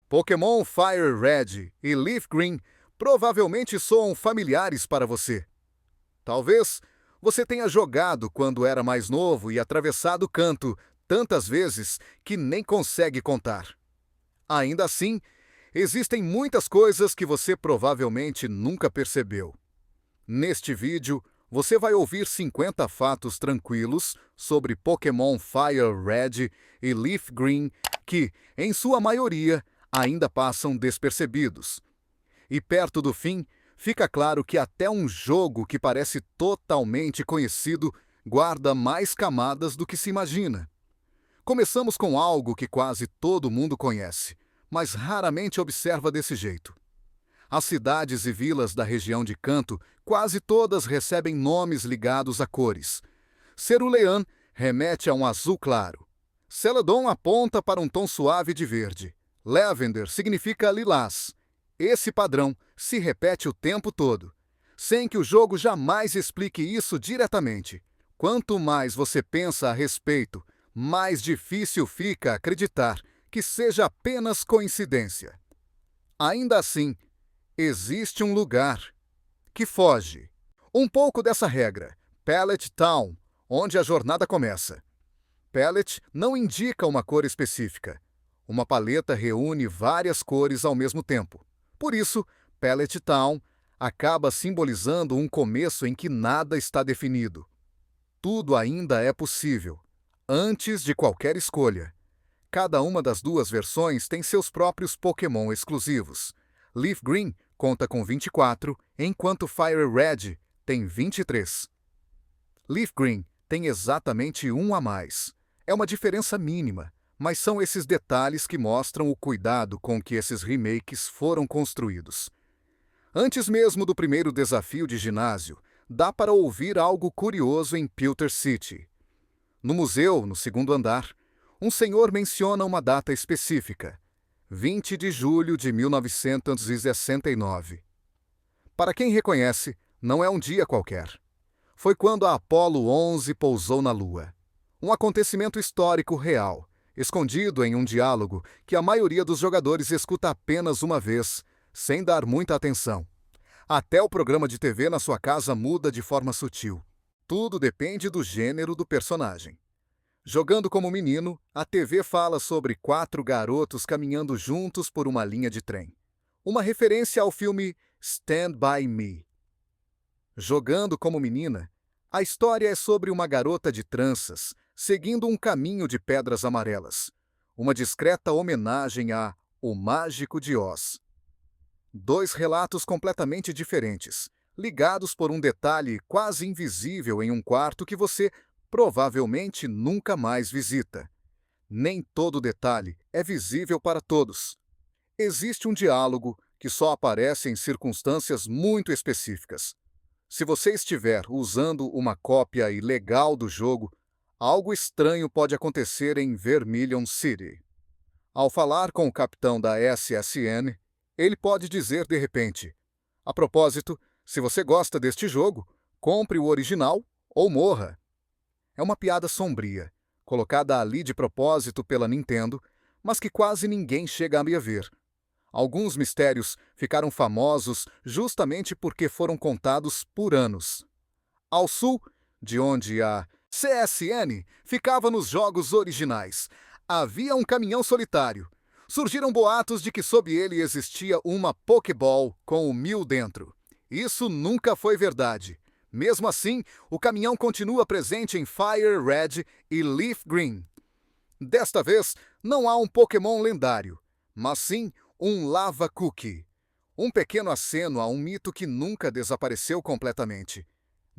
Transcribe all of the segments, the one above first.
Pokémon Fire Red e Leaf Green provavelmente soam familiares para você. Talvez você tenha jogado quando era mais novo e atravessado o canto tantas vezes que nem consegue contar. Ainda assim, existem muitas coisas que você provavelmente nunca percebeu. Neste vídeo, você vai ouvir 50 fatos tranquilos sobre Pokémon Fire Red e Leaf Green que, em sua maioria, ainda passam despercebidos. E perto do fim, fica claro que até um jogo que parece totalmente conhecido guarda mais camadas do que se imagina. Começamos com algo que quase todo mundo conhece, mas raramente observa desse jeito. As cidades e vilas da região de Kanto quase todas recebem nomes ligados a cores. Cerulean remete a um azul claro. Celadon aponta para um tom suave de verde. Lavender significa lilás. Esse padrão se repete o tempo todo, sem que o jogo jamais explique isso diretamente. Quanto mais você pensa a respeito, mais difícil fica acreditar que seja apenas coincidência. Ainda assim, existe um lugar que foge um pouco dessa regra, Pallet Town, onde a jornada começa. Pallet não indica uma cor específica. Uma paleta reúne várias cores ao mesmo tempo. Por isso, Pallet Town acaba simbolizando um começo em que nada está definido. Tudo ainda é possível, antes de qualquer escolha. Cada uma das duas versões tem seus próprios Pokémon exclusivos. Leaf Green conta com 24, enquanto Fire Red tem 23. Leaf Green tem exatamente um a mais. É uma diferença mínima, mas são esses detalhes que mostram o cuidado com que esses remakes foram construídos. Antes mesmo do primeiro desafio de ginásio, dá para ouvir algo curioso em Pewter City. No museu, no segundo andar, um senhor menciona uma data específica, 20 de julho de 1969. Para quem reconhece, não é um dia qualquer. Foi quando a Apollo 11 pousou na Lua. Um acontecimento histórico real, escondido em um diálogo que a maioria dos jogadores escuta apenas uma vez, sem dar muita atenção. Até o programa de TV na sua casa muda de forma sutil. Tudo depende do gênero do personagem. Jogando como menino, a TV fala sobre 4 garotos caminhando juntos por uma linha de trem. Uma referência ao filme Stand By Me. Jogando como menina, a história é sobre uma garota de tranças seguindo um caminho de pedras amarelas. Uma discreta homenagem a O Mágico de Oz. 2 relatos completamente diferentes, ligados por um detalhe quase invisível em um quarto que você provavelmente nunca mais visita. Nem todo detalhe é visível para todos. Existe um diálogo que só aparece em circunstâncias muito específicas. Se você estiver usando uma cópia ilegal do jogo, algo estranho pode acontecer em Vermilion City. Ao falar com o capitão da SSN, ele pode dizer de repente: a propósito, se você gosta deste jogo, compre o original ou morra. É uma piada sombria, colocada ali de propósito pela Nintendo, mas que quase ninguém chega a ver. Alguns mistérios ficaram famosos justamente porque foram contados por anos. Ao sul, de onde a CSN ficava nos jogos originais, havia um caminhão solitário. Surgiram boatos de que sob ele existia uma Pokéball com o Mew dentro. Isso nunca foi verdade. Mesmo assim, o caminhão continua presente em Fire Red e Leaf Green. Desta vez, não há um Pokémon lendário, mas sim um Lava Cookie. Um pequeno aceno a um mito que nunca desapareceu completamente.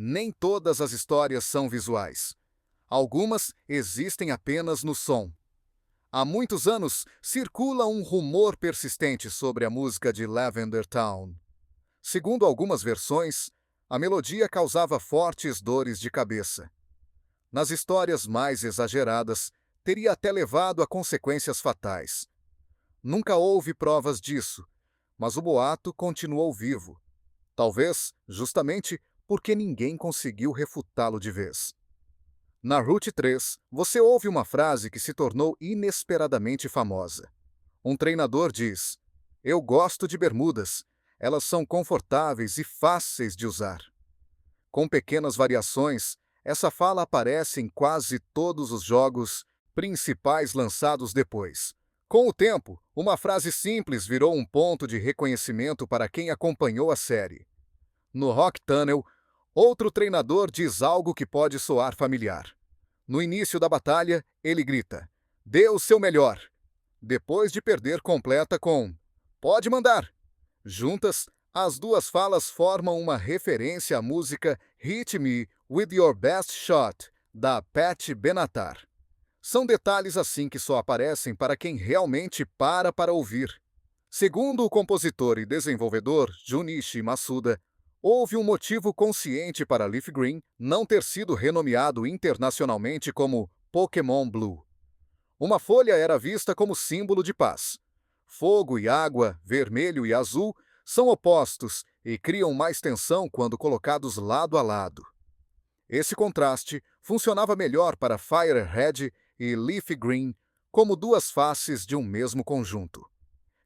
Nem todas as histórias são visuais. Algumas existem apenas no som. Há muitos anos, circula um rumor persistente sobre a música de Lavender Town. Segundo algumas versões, a melodia causava fortes dores de cabeça. Nas histórias mais exageradas, teria até levado a consequências fatais. Nunca houve provas disso, mas o boato continuou vivo. Talvez, justamente, porque ninguém conseguiu refutá-lo de vez. Na Route 3, você ouve uma frase que se tornou inesperadamente famosa. Um treinador diz: "Eu gosto de bermudas. Elas são confortáveis e fáceis de usar." Com pequenas variações, essa fala aparece em quase todos os jogos principais lançados depois. Com o tempo, uma frase simples virou um ponto de reconhecimento para quem acompanhou a série. No Rock Tunnel, outro treinador diz algo que pode soar familiar. No início da batalha, ele grita: "Dê o seu melhor!" Depois de perder, completa com: "Pode mandar!" Juntas, as duas falas formam uma referência à música Hit Me With Your Best Shot, da Pat Benatar. São detalhes assim que só aparecem para quem realmente para ouvir. Segundo o compositor e desenvolvedor Junichi Masuda, houve um motivo consciente para Leaf Green não ter sido renomeado internacionalmente como Pokémon Blue. Uma folha era vista como símbolo de paz. Fogo e água, vermelho e azul, são opostos e criam mais tensão quando colocados lado a lado. Esse contraste funcionava melhor para Fire Red e Leaf Green como duas faces de um mesmo conjunto.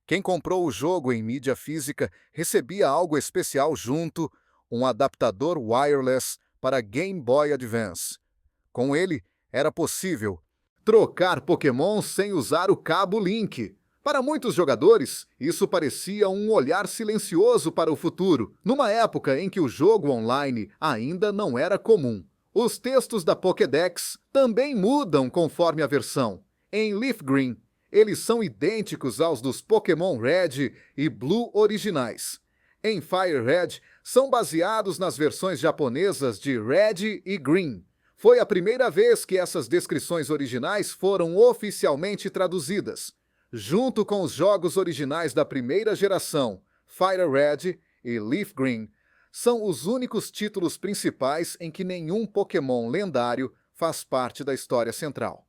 Quem comprou o jogo em mídia física recebia algo especial junto, um adaptador wireless para Game Boy Advance. Com ele, era possível trocar Pokémon sem usar o cabo Link. Para muitos jogadores, isso parecia um olhar silencioso para o futuro, numa época em que o jogo online ainda não era comum. Os textos da Pokédex também mudam conforme a versão. Em Leaf Green, eles são idênticos aos dos Pokémon Red e Blue originais. Em Fire Red, são baseados nas versões japonesas de Red e Green. Foi a primeira vez que essas descrições originais foram oficialmente traduzidas. Junto com os jogos originais da primeira geração, Fire Red e Leaf Green, são os únicos títulos principais em que nenhum Pokémon lendário faz parte da história central.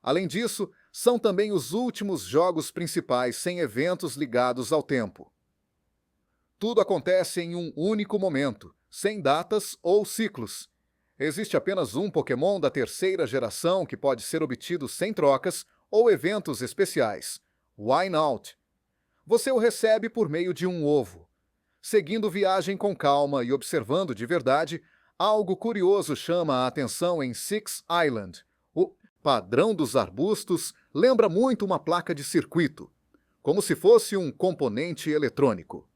Além disso, são também os últimos jogos principais sem eventos ligados ao tempo. Tudo acontece em um único momento, sem datas ou ciclos. Existe apenas um Pokémon da terceira geração que pode ser obtido sem trocas ou eventos especiais: Wynaut. Você o recebe por meio de um ovo. Seguindo viagem com calma e observando de verdade, algo curioso chama a atenção em Six Island. O padrão dos arbustos lembra muito uma placa de circuito, como se fosse um componente eletrônico.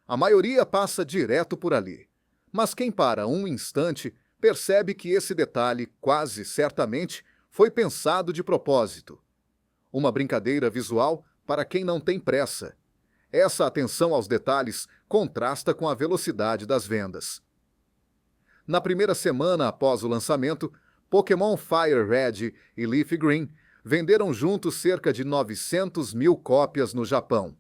A maioria passa direto por ali, mas quem para um instante percebe que esse detalhe, quase certamente, foi pensado de propósito. Uma brincadeira visual para quem não tem pressa. Essa atenção aos detalhes contrasta com a velocidade das vendas. Na primeira semana após o lançamento, Pokémon Fire Red e Leaf Green venderam juntos cerca de 900 mil cópias no Japão.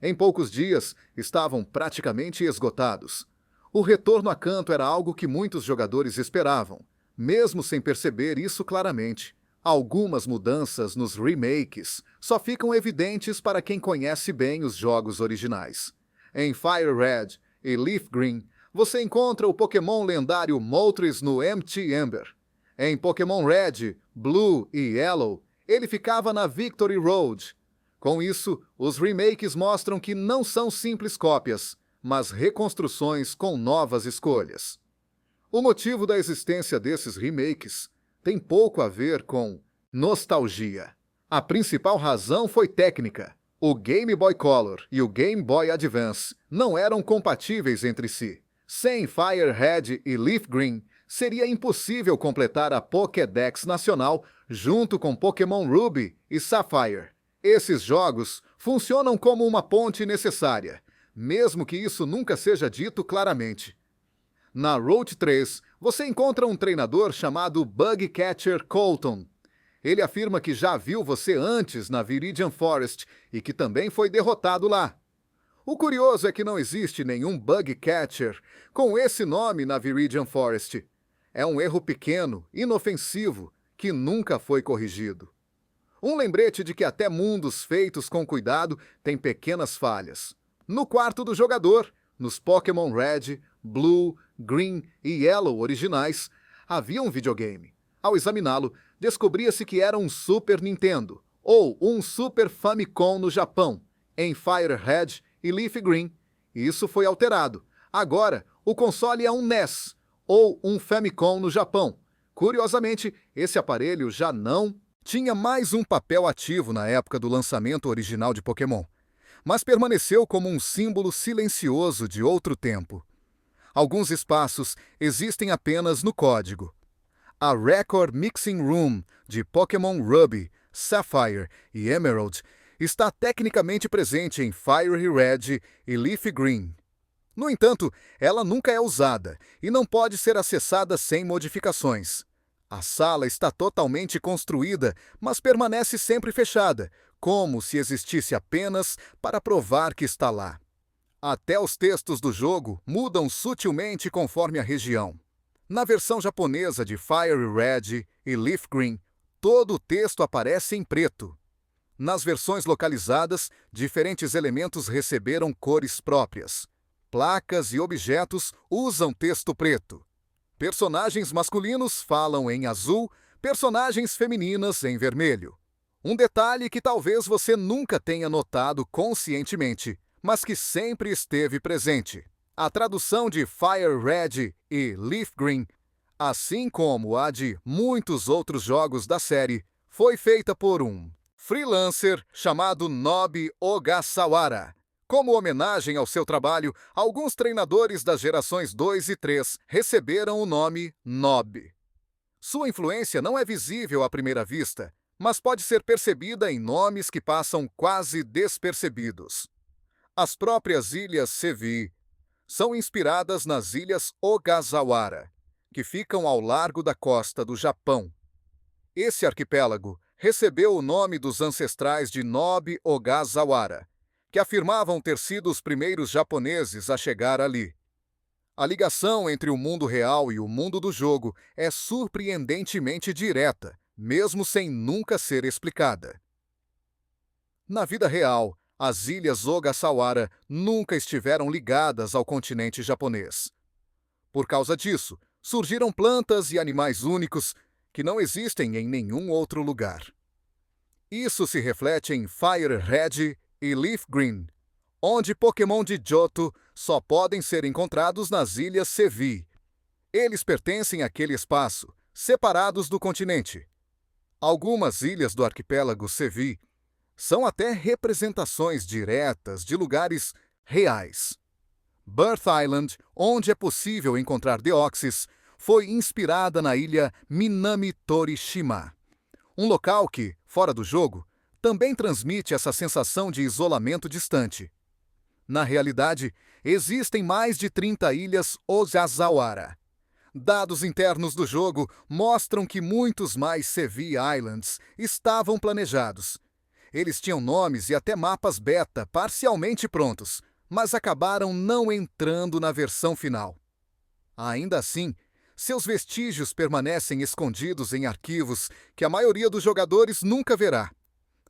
Em poucos dias, estavam praticamente esgotados. O retorno a Kanto era algo que muitos jogadores esperavam, mesmo sem perceber isso claramente. Algumas mudanças nos remakes só ficam evidentes para quem conhece bem os jogos originais. Em Fire Red e Leaf Green, você encontra o Pokémon lendário Moltres no Empty Ember. Em Pokémon Red, Blue e Yellow, ele ficava na Victory Road. Com isso, os remakes mostram que não são simples cópias, mas reconstruções com novas escolhas. O motivo da existência desses remakes tem pouco a ver com nostalgia. A principal razão foi técnica. O Game Boy Color e o Game Boy Advance não eram compatíveis entre si. Sem Fire Red e Leaf Green, seria impossível completar a Pokédex nacional junto com Pokémon Ruby e Sapphire. Esses jogos funcionam como uma ponte necessária, mesmo que isso nunca seja dito claramente. Na Route 3, você encontra um treinador chamado Bug Catcher Colton. Ele afirma que já viu você antes na Viridian Forest e que também foi derrotado lá. O curioso é que não existe nenhum Bug Catcher com esse nome na Viridian Forest. É um erro pequeno, inofensivo, que nunca foi corrigido. Um lembrete de que até mundos feitos com cuidado têm pequenas falhas. No quarto do jogador, nos Pokémon Red, Blue, Green e Yellow originais, havia um videogame. Ao examiná-lo, descobria-se que era um Super Nintendo, ou um Super Famicom no Japão, em Fire Red e Leaf Green. Isso foi alterado. Agora, o console é um NES, ou um Famicom no Japão. Curiosamente, esse aparelho já não tinha mais um papel ativo na época do lançamento original de Pokémon, mas permaneceu como um símbolo silencioso de outro tempo. Alguns espaços existem apenas no código. A Record Mixing Room de Pokémon Ruby, Sapphire e Emerald está tecnicamente presente em Fire Red e Leaf Green. No entanto, ela nunca é usada e não pode ser acessada sem modificações. A sala está totalmente construída, mas permanece sempre fechada, como se existisse apenas para provar que está lá. Até os textos do jogo mudam sutilmente conforme a região. Na versão japonesa de Fire Red e Leaf Green, todo o texto aparece em preto. Nas versões localizadas, diferentes elementos receberam cores próprias. Placas e objetos usam texto preto. Personagens masculinos falam em azul, personagens femininas em vermelho. Um detalhe que talvez você nunca tenha notado conscientemente, mas que sempre esteve presente. A tradução de Fire Red e Leaf Green, assim como a de muitos outros jogos da série, foi feita por um freelancer chamado Nob Ogasawara. Como homenagem ao seu trabalho, alguns treinadores das gerações 2 e 3 receberam o nome Nob. Sua influência não é visível à primeira vista, mas pode ser percebida em nomes que passam quase despercebidos. As próprias ilhas Sevi são inspiradas nas ilhas Ogasawara, que ficam ao largo da costa do Japão. Esse arquipélago recebeu o nome dos ancestrais de Nob Ogasawara, que afirmavam ter sido os primeiros japoneses a chegar ali. A ligação entre o mundo real e o mundo do jogo é surpreendentemente direta, mesmo sem nunca ser explicada. Na vida real, as ilhas Ogasawara nunca estiveram ligadas ao continente japonês. Por causa disso, surgiram plantas e animais únicos que não existem em nenhum outro lugar. Isso se reflete em Fire Red e Leaf Green, onde Pokémon de Johto só podem ser encontrados nas ilhas Sevi. Eles pertencem àquele espaço, separados do continente. Algumas ilhas do arquipélago Sevi são até representações diretas de lugares reais. Birth Island, onde é possível encontrar Deoxys, foi inspirada na ilha Minami Torishima, um local que, fora do jogo, também transmite essa sensação de isolamento distante. Na realidade, existem mais de 30 ilhas Ogasawara. Dados internos do jogo mostram que muitos mais Sevi Islands estavam planejados. Eles tinham nomes e até mapas beta parcialmente prontos, mas acabaram não entrando na versão final. Ainda assim, seus vestígios permanecem escondidos em arquivos que a maioria dos jogadores nunca verá.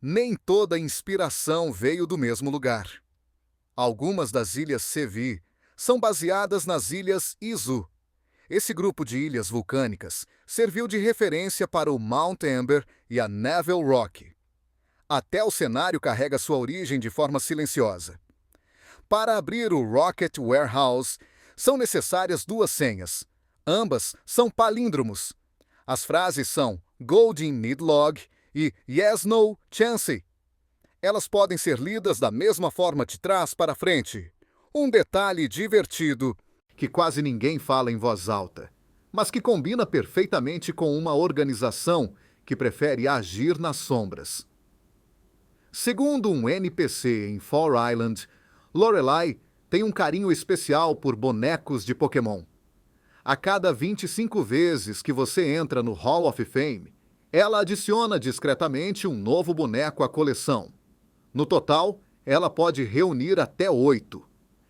Nem toda a inspiração veio do mesmo lugar. Algumas das ilhas Sevi são baseadas nas ilhas Izu. Esse grupo de ilhas vulcânicas serviu de referência para o Mount Ember e a Neville Rock. Até o cenário carrega sua origem de forma silenciosa. Para abrir o Rocket Warehouse, são necessárias 2 senhas. Ambas são palíndromos. As frases são Golden Nidlog e Yes No Chance. Elas podem ser lidas da mesma forma de trás para frente. Um detalhe divertido que quase ninguém fala em voz alta, mas que combina perfeitamente com uma organização que prefere agir nas sombras. Segundo um NPC em Four Island, Lorelai tem um carinho especial por bonecos de Pokémon. A cada 25 vezes que você entra no Hall of Fame, ela adiciona discretamente um novo boneco à coleção. No total, ela pode reunir até 8.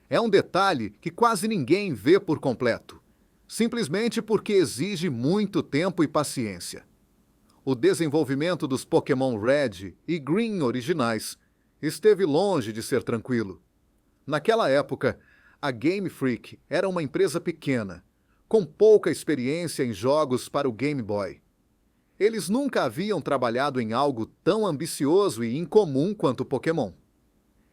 É um detalhe que quase ninguém vê por completo, simplesmente porque exige muito tempo e paciência. O desenvolvimento dos Pokémon Red e Green originais esteve longe de ser tranquilo. Naquela época, a Game Freak era uma empresa pequena, com pouca experiência em jogos para o Game Boy. Eles nunca haviam trabalhado em algo tão ambicioso e incomum quanto Pokémon.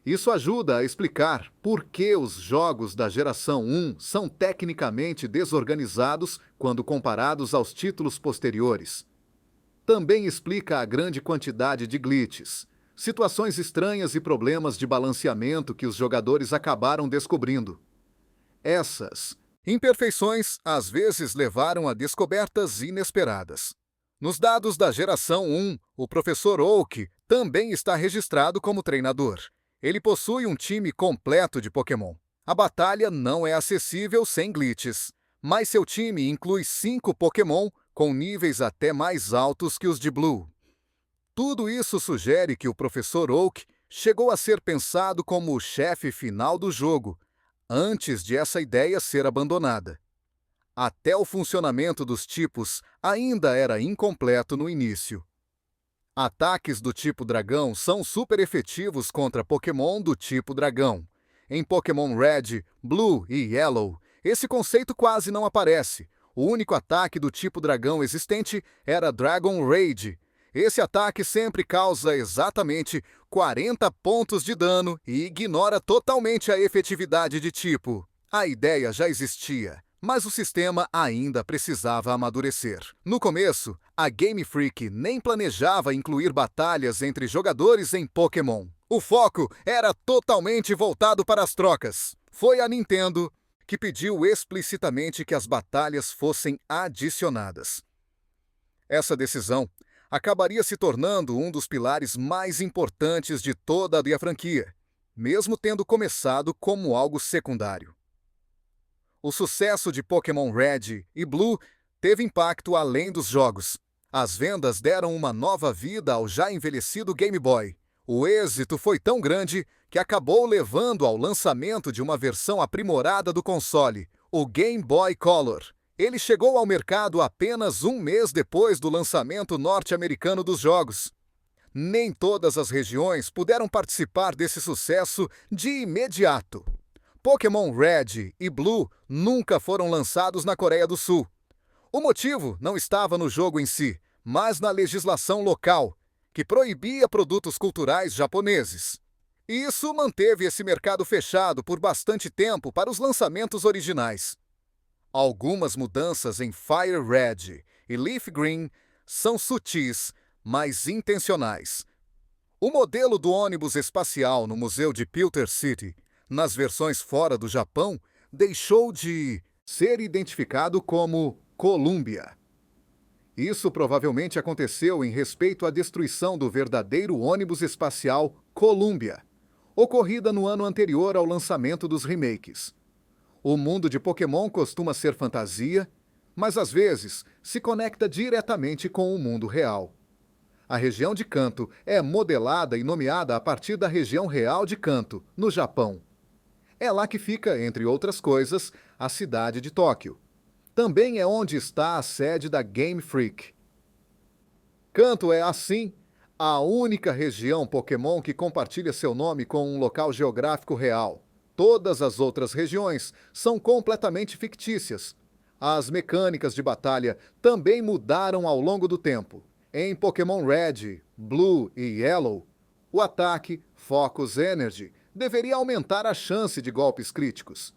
Isso ajuda a explicar por que os jogos da geração 1 são tecnicamente desorganizados quando comparados aos títulos posteriores. Também explica a grande quantidade de glitches, situações estranhas e problemas de balanceamento que os jogadores acabaram descobrindo. Essas imperfeições às vezes levaram a descobertas inesperadas. Nos dados da geração 1, o professor Oak também está registrado como treinador. Ele possui um time completo de Pokémon. A batalha não é acessível sem glitches, mas seu time inclui 5 Pokémon com níveis até mais altos que os de Blue. Tudo isso sugere que o professor Oak chegou a ser pensado como o chefe final do jogo, antes de essa ideia ser abandonada. Até o funcionamento dos tipos ainda era incompleto no início. Ataques do tipo dragão são super efetivos contra Pokémon do tipo dragão. Em Pokémon Red, Blue e Yellow, esse conceito quase não aparece. O único ataque do tipo dragão existente era Dragon Rage. Esse ataque sempre causa exatamente 40 pontos de dano e ignora totalmente a efetividade de tipo. A ideia já existia, mas o sistema ainda precisava amadurecer. No começo, a Game Freak nem planejava incluir batalhas entre jogadores em Pokémon. O foco era totalmente voltado para as trocas. Foi a Nintendo que pediu explicitamente que as batalhas fossem adicionadas. Essa decisão acabaria se tornando um dos pilares mais importantes de toda a franquia, mesmo tendo começado como algo secundário. O sucesso de Pokémon Red e Blue teve impacto além dos jogos. As vendas deram uma nova vida ao já envelhecido Game Boy. O êxito foi tão grande que acabou levando ao lançamento de uma versão aprimorada do console, o Game Boy Color. Ele chegou ao mercado apenas um mês depois do lançamento norte-americano dos jogos. Nem todas as regiões puderam participar desse sucesso de imediato. Pokémon Red e Blue nunca foram lançados na Coreia do Sul. O motivo não estava no jogo em si, mas na legislação local, que proibia produtos culturais japoneses. Isso manteve esse mercado fechado por bastante tempo para os lançamentos originais. Algumas mudanças em Fire Red e Leaf Green são sutis, mas intencionais. O modelo do ônibus espacial no Museu de Pilter City, nas versões fora do Japão, deixou de ser identificado como Columbia. Isso provavelmente aconteceu em respeito à destruição do verdadeiro ônibus espacial Columbia, ocorrida no ano anterior ao lançamento dos remakes. O mundo de Pokémon costuma ser fantasia, mas às vezes se conecta diretamente com o mundo real. A região de Kanto é modelada e nomeada a partir da região real de Kanto, no Japão. É lá que fica, entre outras coisas, a cidade de Tóquio. Também é onde está a sede da Game Freak. Kanto é, assim, a única região Pokémon que compartilha seu nome com um local geográfico real. Todas as outras regiões são completamente fictícias. As mecânicas de batalha também mudaram ao longo do tempo. Em Pokémon Red, Blue e Yellow, o ataque Focus Energy deveria aumentar a chance de golpes críticos.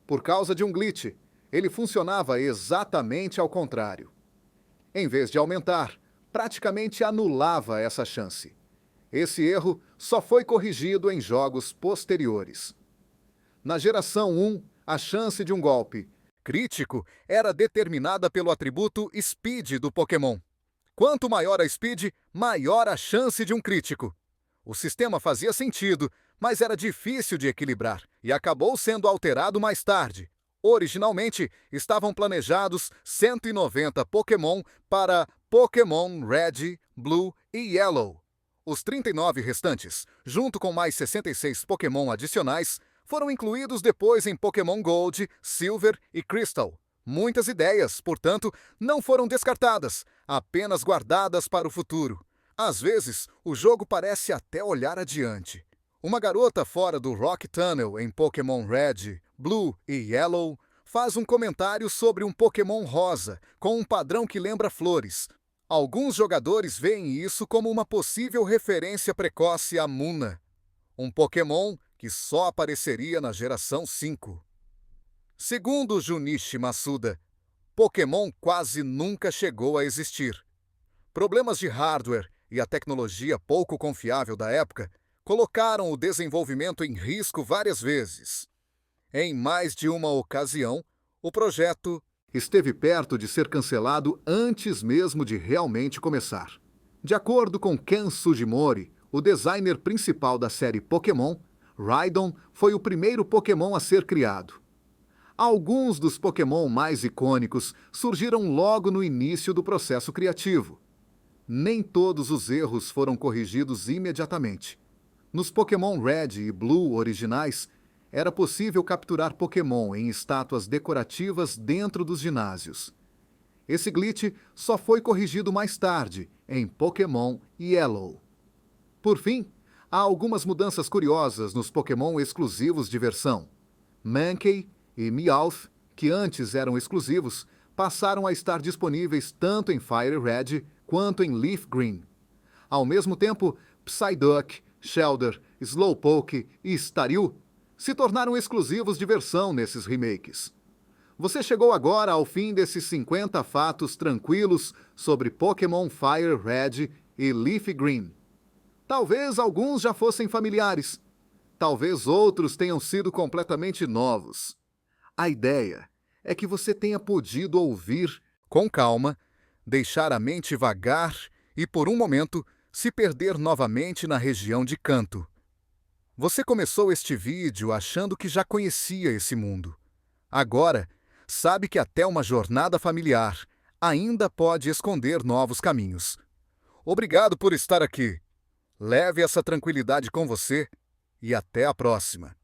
Por causa de um glitch, ele funcionava exatamente ao contrário. Em vez de aumentar, praticamente anulava essa chance. Esse erro só foi corrigido em jogos posteriores. Na geração 1, a chance de um golpe crítico era determinada pelo atributo Speed do Pokémon. Quanto maior a Speed, maior a chance de um crítico. O sistema fazia sentido, mas era difícil de equilibrar e acabou sendo alterado mais tarde. Originalmente, estavam planejados 190 Pokémon para Pokémon Red, Blue e Yellow. Os 39 restantes, junto com mais 66 Pokémon adicionais, foram incluídos depois em Pokémon Gold, Silver e Crystal. Muitas ideias, portanto, não foram descartadas, apenas guardadas para o futuro. Às vezes, o jogo parece até olhar adiante. Uma garota fora do Rock Tunnel em Pokémon Red, Blue e Yellow faz um comentário sobre um Pokémon rosa com um padrão que lembra flores. Alguns jogadores veem isso como uma possível referência precoce a Munna, um Pokémon que só apareceria na geração 5. Segundo Junichi Masuda, Pokémon quase nunca chegou a existir. Problemas de hardware e a tecnologia pouco confiável da época colocaram o desenvolvimento em risco várias vezes. Em mais de uma ocasião, o projeto esteve perto de ser cancelado antes mesmo de realmente começar. De acordo com Ken Sugimori, o designer principal da série Pokémon, Rhydon foi o primeiro Pokémon a ser criado. Alguns dos Pokémon mais icônicos surgiram logo no início do processo criativo. Nem todos os erros foram corrigidos imediatamente. Nos Pokémon Red e Blue originais, era possível capturar Pokémon em estátuas decorativas dentro dos ginásios. Esse glitch só foi corrigido mais tarde, em Pokémon Yellow. Por fim, há algumas mudanças curiosas nos Pokémon exclusivos de versão. Mankey e Meowth, que antes eram exclusivos, passaram a estar disponíveis tanto em Fire Red quanto em Leaf Green. Ao mesmo tempo, Psyduck, Shellder, Slowpoke e Staryu se tornaram exclusivos de versão nesses remakes. Você chegou agora ao fim desses 50 fatos tranquilos sobre Pokémon Fire Red e Leaf Green. Talvez alguns já fossem familiares. Talvez outros tenham sido completamente novos. A ideia é que você tenha podido ouvir com calma, deixar a mente vagar e, por um momento, se perder novamente na região de Kanto. Você começou este vídeo achando que já conhecia esse mundo. Agora, sabe que até uma jornada familiar ainda pode esconder novos caminhos. Obrigado por estar aqui. Leve essa tranquilidade com você e até a próxima.